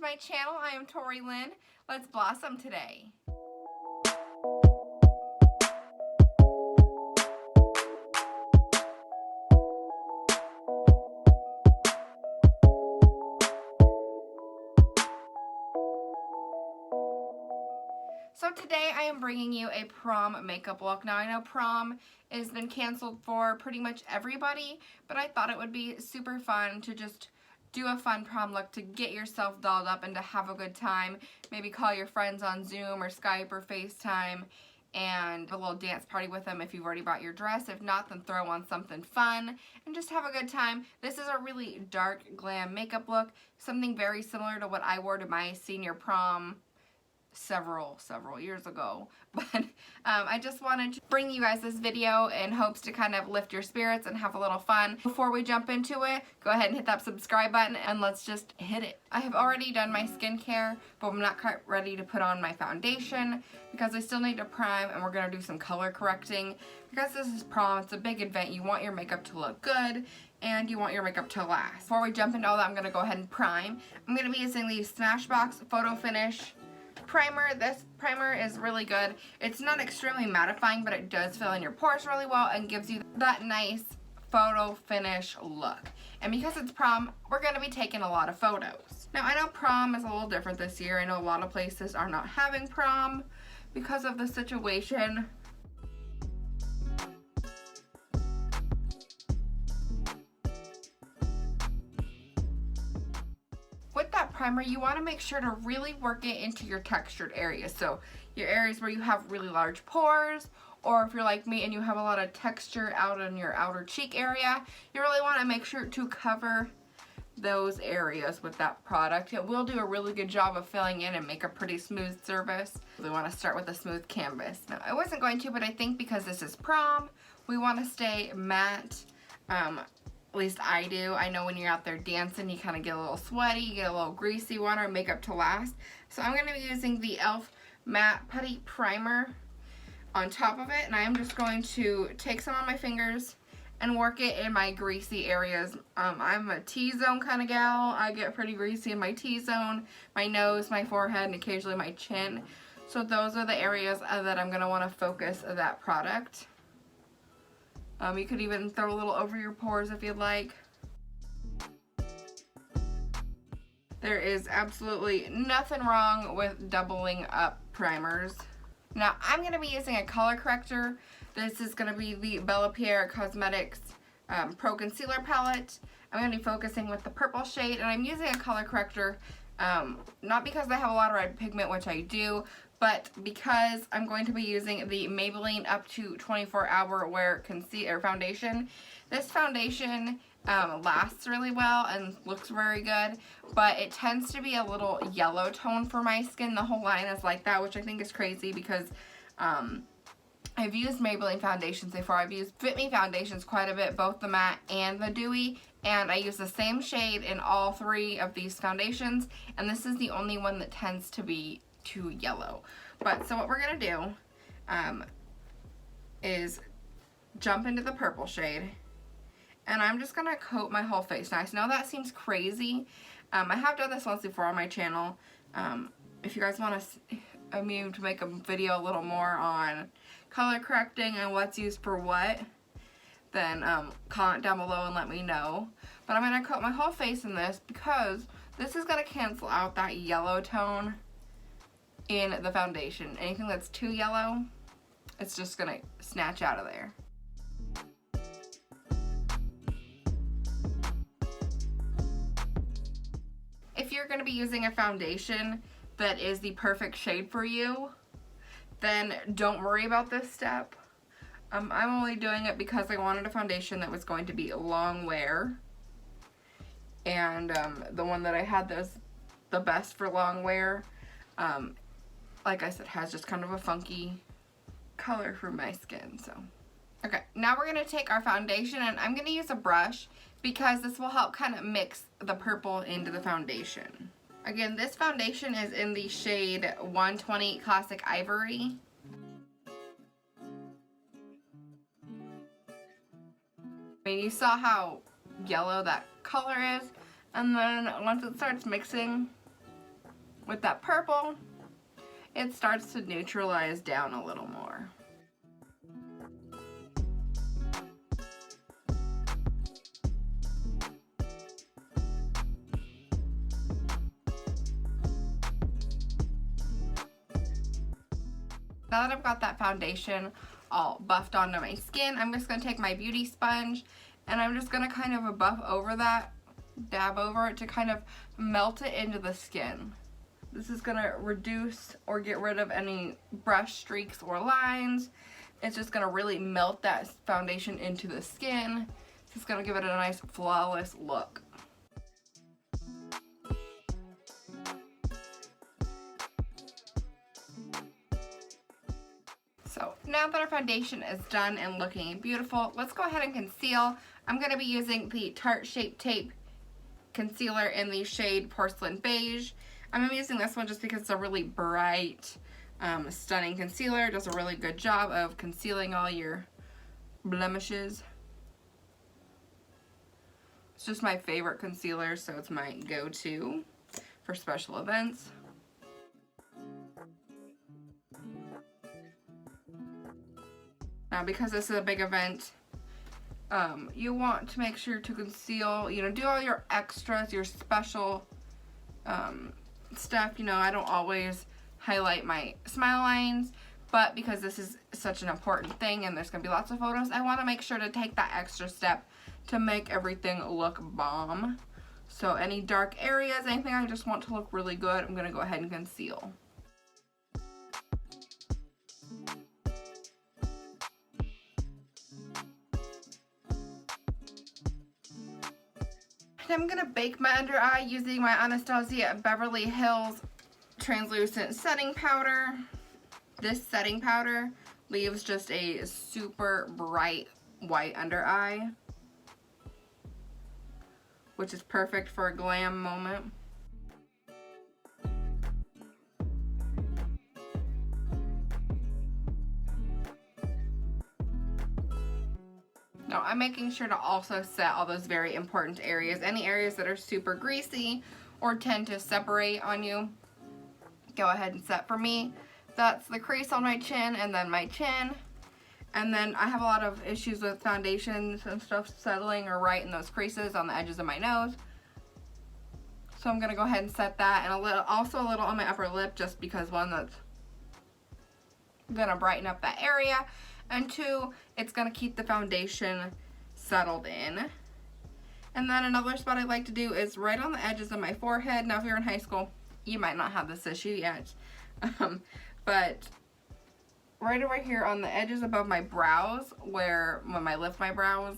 to my channel. I am Tori Lynn. Let's blossom today. So today I am bringing you a prom makeup look. Now I know prom has been canceled for pretty much everybody, but I thought it would be super fun to just do a fun prom look to get yourself dolled up and to have a good time. Maybe call your friends on Zoom or Skype or FaceTime and have a little dance party with them if you've already bought your dress. If not, then throw on something fun and just have a good time. This is a really dark glam makeup look, something very similar to what I wore to my senior prom several years ago, but I just wanted to bring you guys this video in hopes to kind of lift your spirits and have a little fun. Before we jump into it, go ahead and hit that subscribe button and let's just hit it. I have already done my skincare, but I'm not quite ready to put on my foundation because I still need to prime, and we're going to do some color correcting because this is prom. It's a big event. You want your makeup to look good and you want your makeup to last. Before we jump into all that, I'm going to go ahead and prime. I'm going to be using the Smashbox Photo Finish primer. This primer is really good. It's not extremely mattifying, but it does fill in your pores really well and gives you that nice photo finish look. And because it's prom, we're going to be taking a lot of photos. Now I know prom is a little different this year. I know a lot of places are not having prom because of the situation. With that primer, you want to make sure to really work it into your textured areas. So your areas where you have really large pores, or if you're like me and you have a lot of texture out in your outer cheek area, you really want to make sure to cover those areas with that product. It will do a really good job of filling in and make a pretty smooth surface. We want to start with a smooth canvas. Now I wasn't going to, but I think because this is prom, we want to stay matte. At least I do. I know when you're out there dancing, you kind of get a little sweaty, you get a little greasy, want our makeup to last. So I'm going to be using the e.l.f. Matte Putty Primer on top of it, and I am just going to take some on my fingers and work it in my greasy areas. I'm a T-zone kind of gal. I get pretty greasy in my T-zone, my nose, my forehead, and occasionally my chin. So those are the areas that I'm going to want to focus that product. You could even throw a little over your pores if you'd like. There is absolutely nothing wrong with doubling up primers. Now I'm going to be using a color corrector. This is going to be the Bella Pierre Cosmetics Pro Concealer Palette. I'm going to be focusing with the purple shade, and I'm using a color corrector not because I have a lot of red pigment, which I do, but because I'm going to be using the Maybelline Up to 24 Hour Wear Foundation. This foundation lasts really well and looks very good, but it tends to be a little yellow tone for my skin. The whole line is like that, which I think is crazy because I've used Maybelline foundations before. I've used Fit Me foundations quite a bit, both the matte and the dewy, and I use the same shade in all three of these foundations, and this is the only one that tends to be too yellow. But so what we're gonna do is jump into the purple shade, and I'm just gonna coat my whole face. Now I know that seems crazy. I have done this once before on my channel. If you guys want me to make a video a little more on color correcting and what's used for what, then comment down below and let me know. But I'm gonna coat my whole face in this because this is gonna cancel out that yellow tone in the foundation. Anything that's too yellow, it's just gonna snatch out of there. If you're gonna be using a foundation that is the perfect shade for you, then don't worry about this step. I'm only doing it because I wanted a foundation that was going to be long wear, and the one that I had that was the best for long wear, like I said, has just kind of a funky color for my skin. So okay, now we're going to take our foundation, and I'm going to use a brush because this will help kind of mix the purple into the foundation. Again, this foundation is in the shade 120 Classic Ivory. I mean, you saw how yellow that color is, and then once it starts mixing, with that purple, it starts to neutralize down a little more. Now that I've got that foundation all buffed onto my skin, I'm just going to take my beauty sponge and I'm just going to kind of buff over that, dab over it to kind of melt it into the skin. This is going to reduce or get rid of any brush streaks or lines. It's just going to really melt that foundation into the skin. It's just going to give it a nice flawless look. So now that our foundation is done and looking beautiful, let's go ahead and conceal. I'm going to be using the Tarte Shape Tape concealer in the shade Porcelain Beige. I'm using this one just because it's a really bright, stunning concealer. It does a really good job of concealing all your blemishes. It's just my favorite concealer, so it's my go-to for special events. Now, because this is a big event, you want to make sure to conceal, do all your extras, your special stuff. I don't always highlight my smile lines, but because this is such an important thing and there's going to be lots of photos, I want to make sure to take that extra step to make everything look bomb. So any dark areas, anything I just want to look really good, I'm going to go ahead and conceal. I'm going to bake my under eye using my Anastasia Beverly Hills translucent setting powder. This setting powder leaves just a super bright white under eye, which is perfect for a glam moment. Now, I'm making sure to also set all those very important areas. Any areas that are super greasy or tend to separate on you, go ahead and set. For me, that's the crease on my chin and then my chin. And then I have a lot of issues with foundations and stuff settling or right in those creases on the edges of my nose. So I'm going to go ahead and set that, and also a little on my upper lip, just because one, that's going to brighten up that area. And two, it's going to keep the foundation settled in. And then another spot I like to do is right on the edges of my forehead. Now, if you're in high school, you might not have this issue yet. But right over here on the edges above my brows, when I lift my brows,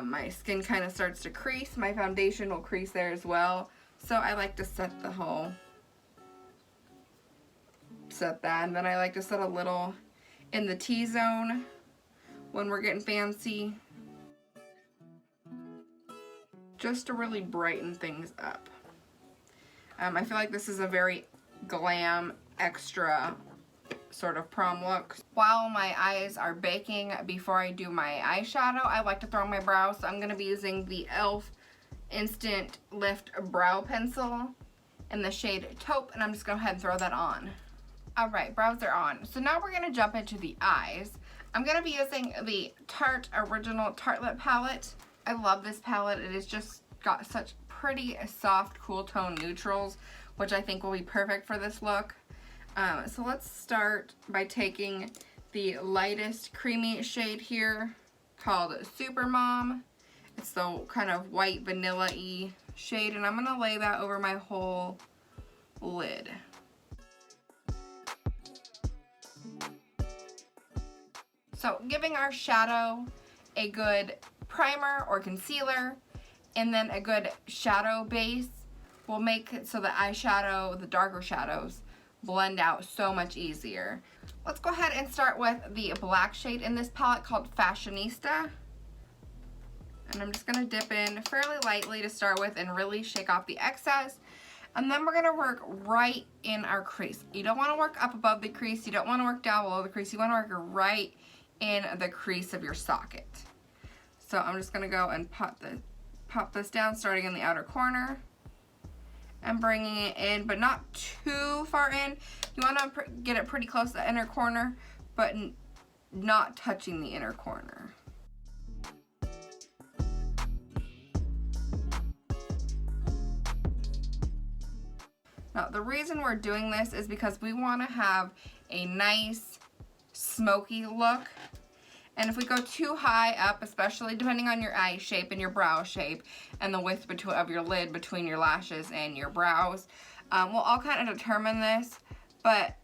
my skin kind of starts to crease. My foundation will crease there as well. So I like to set that. And then I like to set a little in the T-zone when we're getting fancy, just to really brighten things up. I feel like this is a very glam, extra sort of prom look. While my eyes are baking, before I do my eyeshadow, I like to throw on my brows. So I'm going to be using the e.l.f. Instant Lift Brow Pencil in the shade Taupe, and I'm just going to go ahead and throw that on. Alright, brows are on. So now we're going to jump into the eyes. I'm going to be using the Tarte Original Tartelette palette. I love this palette. It has just got such pretty soft, cool tone neutrals, which I think will be perfect for this look. So let's start by taking the lightest creamy shade here called Super Mom. It's the kind of white vanilla-y shade, and I'm going to lay that over my whole lid. So giving our shadow a good primer or concealer and then a good shadow base will make it so the eyeshadow, the darker shadows, blend out so much easier. Let's go ahead and start with the black shade in this palette called Fashionista. And I'm just going to dip in fairly lightly to start with and really shake off the excess. And then we're going to work right in our crease. You don't want to work up above the crease. You don't want to work down below the crease. You want to work right in the crease of your socket. So I'm just going to go and pop this down starting in the outer corner. and bringing it in, but not too far in. You want to get it pretty close to the inner corner, but not touching the inner corner. Now, the reason we're doing this is because we want to have a nice smoky look. And if we go too high up, especially depending on your eye shape and your brow shape and the width of your lid between your lashes and your brows, we'll all kind of determine this. But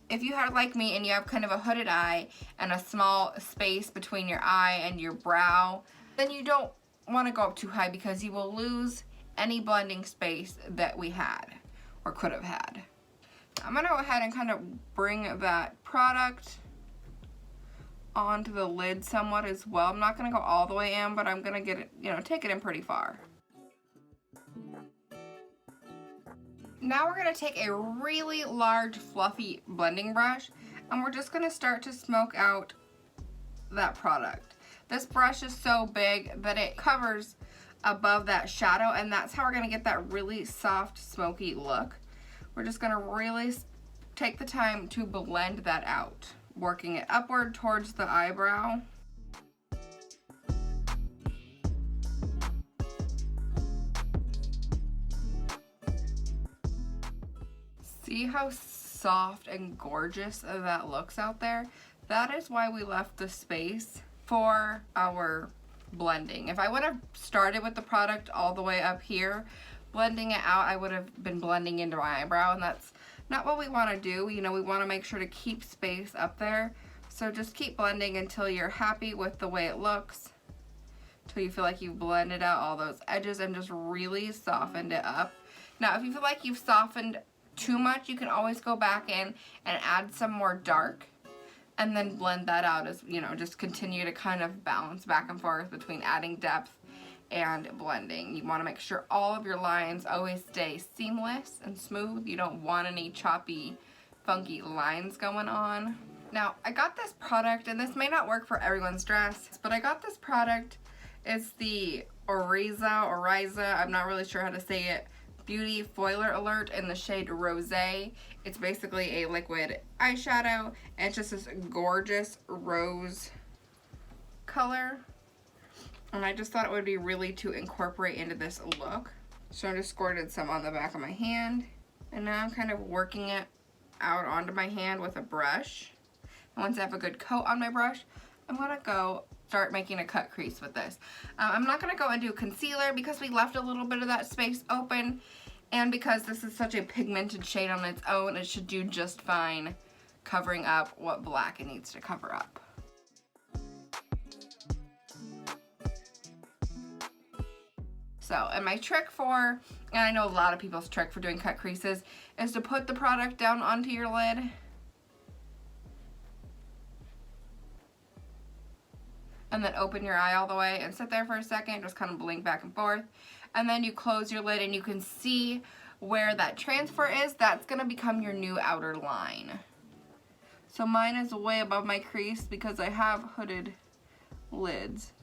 if you have, like me, and you have kind of a hooded eye and a small space between your eye and your brow, then you don't want to go up too high because you will lose any blending space that we had or could have had. I'm going to go ahead and kind of bring that product onto the lid somewhat as well. I'm not going to go all the way in, but I'm going to get it, you know, take it in pretty far. Now we're going to take a really large fluffy blending brush and we're just going to start to smoke out that product. This brush is so big that it covers above that shadow, and that's how we're going to get that really soft smoky look. We're just going to really take the time to blend that out, working it upward towards the eyebrow. See how soft and gorgeous that looks out there? That is why we left the space for our blending. If I would have started with the product all the way up here, blending it out, I would have been blending into my eyebrow, and that's not what we want to do. You know, we want to make sure to keep space up there. So just keep blending until you're happy with the way it looks, until you feel like you've blended out all those edges and just really softened it up. Now, if you feel like you've softened too much, you can always go back in and add some more dark and then blend that out, as you know, just continue to kind of balance back and forth between adding depth and blending. You want to make sure all of your lines always stay seamless and smooth. You don't want any choppy, funky lines going on. Now, I got this product, and this may not work for everyone's dress, but I got this product. It's the Oriza, I'm not really sure how to say it, Beauty Foiler Alert in the shade Rosé. It's basically a liquid eyeshadow, and it's just this gorgeous rose color. And I just thought it would be really to incorporate into this look. So I just squirted some on the back of my hand, and now I'm kind of working it out onto my hand with a brush. And once I have a good coat on my brush, I'm gonna go start making a cut crease with this. I'm not gonna go and do concealer because we left a little bit of that space open, and because this is such a pigmented shade on its own, it should do just fine covering up what black it needs to cover up. So, and my trick for, and I know a lot of people's trick for doing cut creases, is to put the product down onto your lid. And then open your eye all the way and sit there for a second, just kind of blink back and forth. And then you close your lid and you can see where that transfer is. That's going to become your new outer line. So mine is way above my crease because I have hooded lids.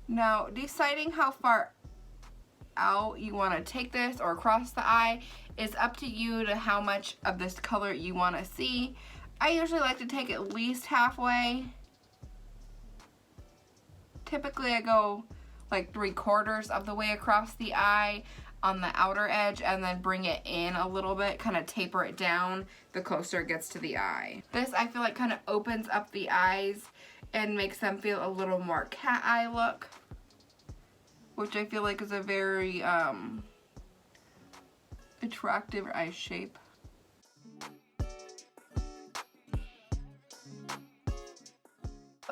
Now, deciding how far out you want to take this or across the eye is up to you to how much of this color you want to see. I usually like to take at least halfway. Typically I go like 3/4 of the way across the eye on the outer edge and then bring it in a little bit, kind of taper it down the closer it gets to the eye. This I feel like kind of opens up the eyes and makes them feel a little more cat eye look, which I feel like is a very attractive eye shape.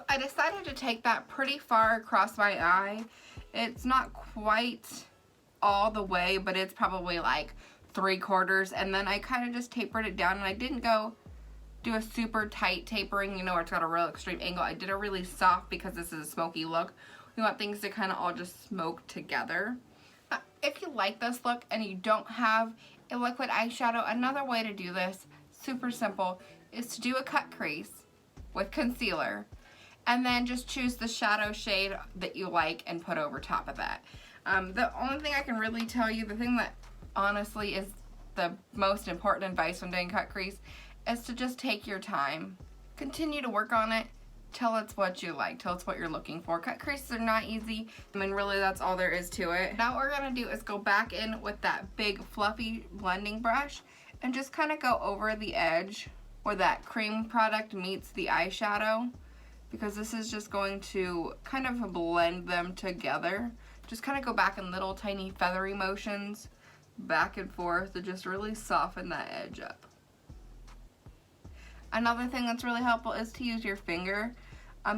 I decided to take that pretty far across my eye. It's not quite all the way, but it's probably like 3/4, and then I kind of just tapered it down, and I didn't go do a super tight tapering, you know, where it's got a real extreme angle. I did a really soft because this is a smoky look. We want things to kind of all just smoke together. If you like this look and you don't have a liquid eyeshadow, another way to do this, super simple, is to do a cut crease with concealer and then just choose the shadow shade that you like and put over top of that. The only thing I can really tell you, the thing that honestly is the most important advice when doing cut crease, is to just take your time. Continue to work on it till it's what you like, till it's what you're looking for. Cut creases are not easy. I mean, really, that's all there is to it. Now what we're gonna do is go back in with that big fluffy blending brush and just kind of go over the edge where that cream product meets the eyeshadow, because this is just going to kind of blend them together. Just kind of go back in little tiny feathery motions back and forth to just really soften that edge up. Another thing that's really helpful is to use your finger.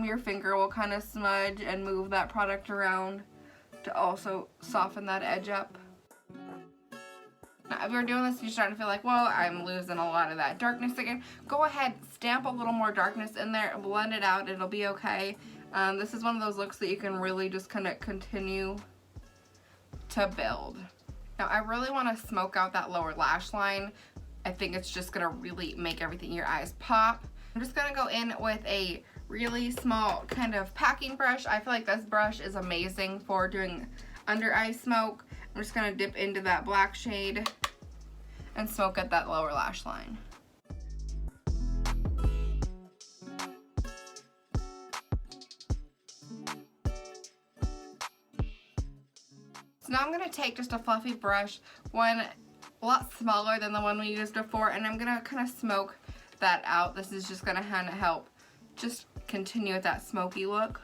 Your finger will kind of smudge and move that product around to also soften that edge up. Now, if you're doing this, you're starting to feel like, well, I'm losing a lot of that darkness again, go ahead, stamp a little more darkness in there, blend it out, it'll be okay. This is one of those looks that you can really just kind of continue to build. Now, I really want to smoke out that lower lash line. I think it's just going to really make everything in your eyes pop. I'm just going to go in with a really small kind of packing brush. I feel like this brush is amazing for doing under eye smoke. I'm just going to dip into that black shade and smoke at that lower lash line. So now I'm going to take just a fluffy brush, one a lot smaller than the one we used before, and I'm going to kind of smoke that out. This is just going to kind of help just continue with that smoky look.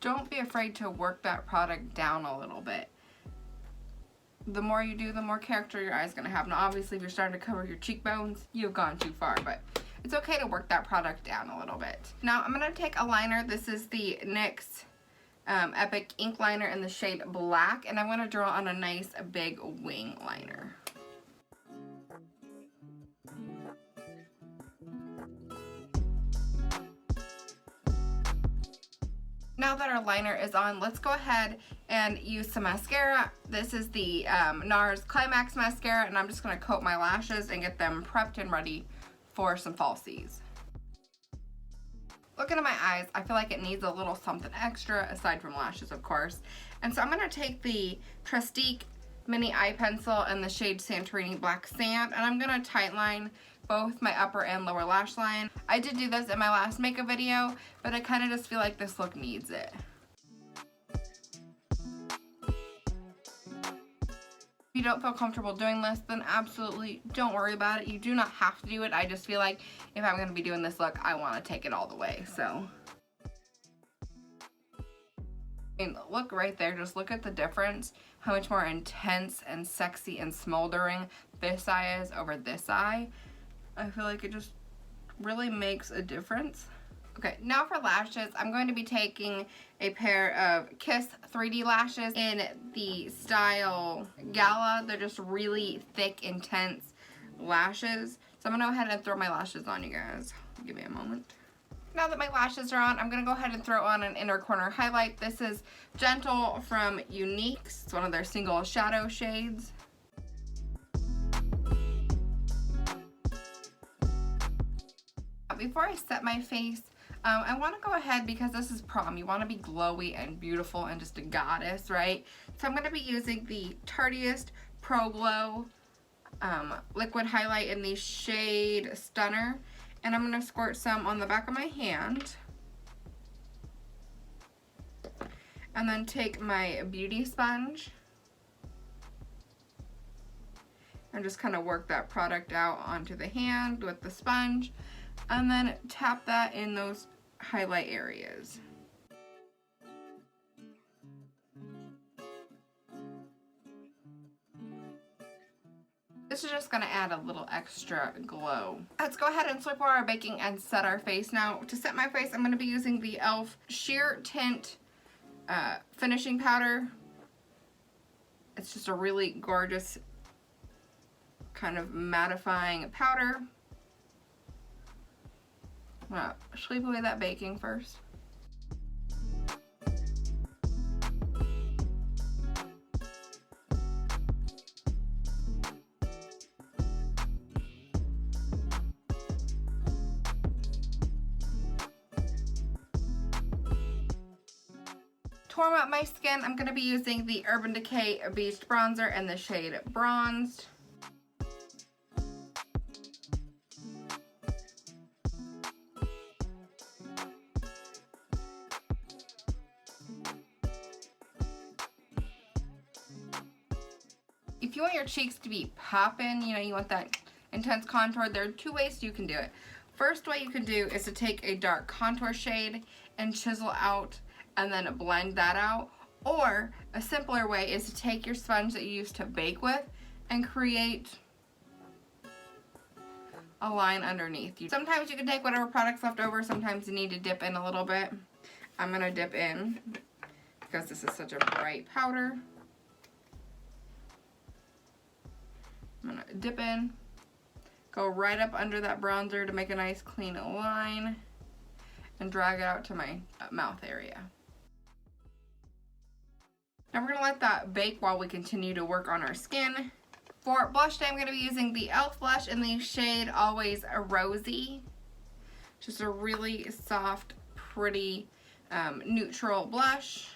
Don't be afraid to work that product down a little bit. The more you do, the more character your eye's going to have. Now obviously if you're starting to cover your cheekbones, you've gone too far, but it's okay to work that product down a little bit. Now I'm going to take a liner. This is the NYX Epic Ink Liner in the shade Black, and I'm going to draw on a nice big wing liner. Now that our liner is on, let's go ahead and use some mascara. This is the NARS Climax Mascara, and I'm just going to coat my lashes and get them prepped and ready for some falsies. Looking at my eyes, I feel like it needs a little something extra, aside from lashes, of course. And so I'm going to take the Trestique Mini Eye Pencil in the shade Santorini Black Sand, and I'm going to tightline both my upper and lower lash line. I did do this in my last makeup video, but I kind of just feel like this look needs it. If you don't feel comfortable doing this, then absolutely don't worry about it. You do not have to do it. I just feel like if I'm going to be doing this look, I want to take it all the way. So, I mean, look right there. Just look at the difference. How much more intense and sexy and smoldering this eye is over this eye. I feel like it just really makes a difference. Okay, now for lashes, I'm going to be taking a pair of Kiss 3D lashes in the style Gala. They're just really thick, intense lashes. So I'm going to go ahead and throw my lashes on, you guys. Give me a moment. Now that my lashes are on, I'm going to go ahead and throw on an inner corner highlight. This is Gentle from Uniques. It's one of their single shadow shades. Before I set my face, I want to go ahead, because this is prom, you want to be glowy and beautiful and just a goddess, right? So I'm going to be using the Tarteist Pro Glow liquid highlight in the shade Stunner, and I'm going to squirt some on the back of my hand, and then take my beauty sponge and just kind of work that product out onto the hand with the sponge, and then tap that in those highlight areas. This is just going to add a little extra glow. Let's go ahead and swipe over our baking and set our face. Now, to set my face, I'm going to be using the e.l.f. Sheer Tint finishing powder. It's just a really gorgeous kind of mattifying powder. I'm going to sweep away that baking first. warm up my skin, I'm going to be using the Urban Decay Beast Bronzer in the shade Bronzed. If you want your cheeks to be popping, you know, you want that intense contour, there are two ways you can do it. First way you can do is to take a dark contour shade and chisel out and then blend that out. Or a simpler way is to take your sponge that you used to bake with and create a line underneath you. Sometimes you can take whatever product's left over, sometimes you need to dip in a little bit. I'm going to dip in because this is such a bright powder. I'm going to dip in, go right up under that bronzer to make a nice clean line, and drag it out to my mouth area. Now we're going to let that bake while we continue to work on our skin. For blush today, I'm going to be using the e.l.f. blush in the shade Always Rosy. Just a really soft, pretty, neutral blush.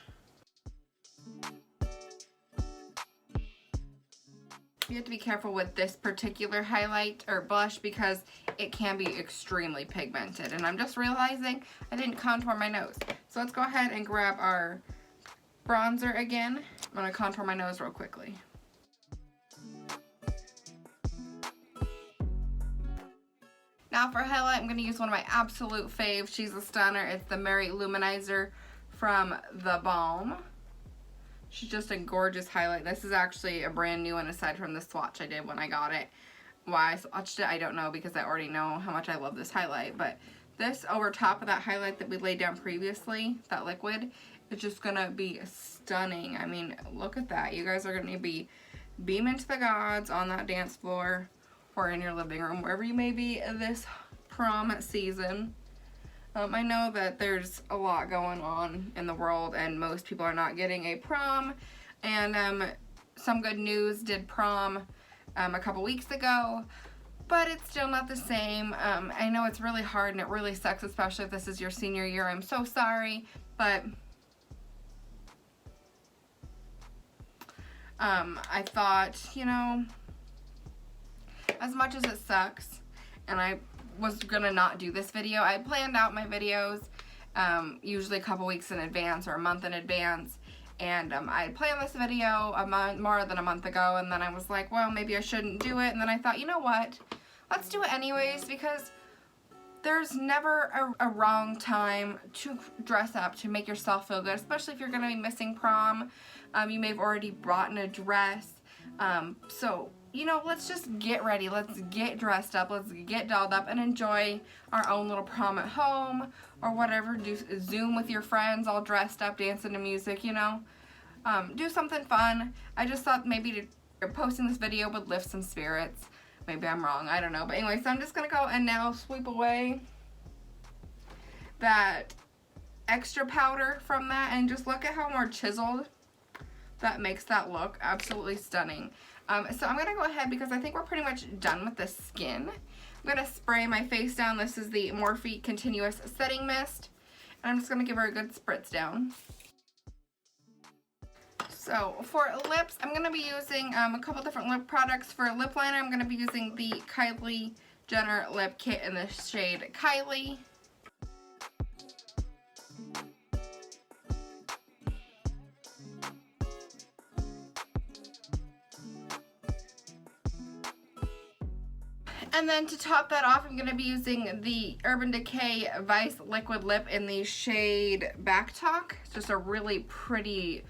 You have to be careful with this particular highlight or blush because it can be extremely pigmented. And I'm just realizing I didn't contour my nose. So let's go ahead and grab our bronzer again. I'm going to contour my nose real quickly. Now for highlight, I'm going to use one of my absolute faves. She's a stunner. It's the Mary Luminizer from The Balm. She's just a gorgeous highlight. This is actually a brand new one aside from the swatch I did when I got it. Why I swatched it, I don't know, because I already know how much I love this highlight. But this over top of that highlight that we laid down previously, that liquid, is just going to be stunning. I mean, look at that. You guys are going to be beaming to the gods on that dance floor or in your living room, wherever you may be this prom season. I know that there's a lot going on in the world and most people are not getting a prom, and some good news, did prom a couple weeks ago, but it's still not the same. I know it's really hard and it really sucks, especially if this is your senior year. I'm so sorry, but I thought, you know, as much as it sucks, and I was gonna not do this video, I planned out my videos usually a couple weeks in advance or a month in advance, and I planned this video more than a month ago, and then I was like, well, maybe I shouldn't do it, and then I thought, you know what, let's do it anyways, because there's never a wrong time to dress up to make yourself feel good, especially if you're gonna be missing prom. You may have already brought in a dress, so you know, let's just get ready, let's get dressed up, let's get dolled up and enjoy our own little prom at home or whatever. Do Zoom with your friends all dressed up, dancing to music, you know. Do something fun. I just thought maybe posting this video would lift some spirits. Maybe I'm wrong, I don't know. But anyway, so I'm just going to go and now sweep away that extra powder from that and just look at how more chiseled that makes that look. Absolutely stunning. So I'm going to go ahead because I think we're pretty much done with the skin. I'm going to spray my face down. This is the Morphe Continuous Setting Mist. And I'm just going to give her a good spritz down. So for lips, I'm going to be using a couple different lip products. For lip liner, I'm going to be using the Kylie Jenner Lip Kit in the shade Kylie. And then to top that off, I'm going to be using the Urban Decay Vice Liquid Lip in the shade Back Talk. It's just a really pretty,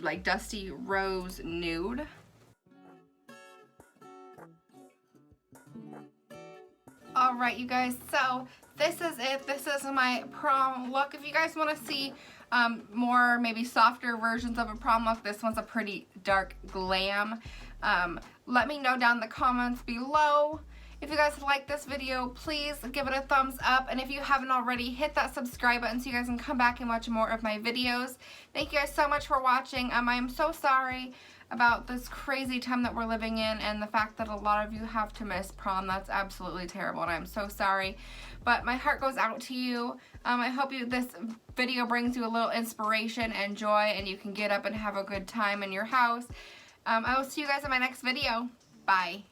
like dusty rose nude. Alright, you guys, so this is it. This is my prom look. If you guys want to see more, maybe softer versions of a prom look, this one's a pretty dark glam. Let me know down in the comments below If you guys like this video, please give it a thumbs up. And if you haven't already, hit that subscribe button so you guys can come back and watch more of my videos. Thank you guys so much for watching. I am so sorry about this crazy time that we're living in and the fact that a lot of you have to miss prom. That's absolutely terrible and I'm so sorry. But my heart goes out to you. I hope this video brings you a little inspiration and joy and you can get up and have a good time in your house. I will see you guys in my next video. Bye.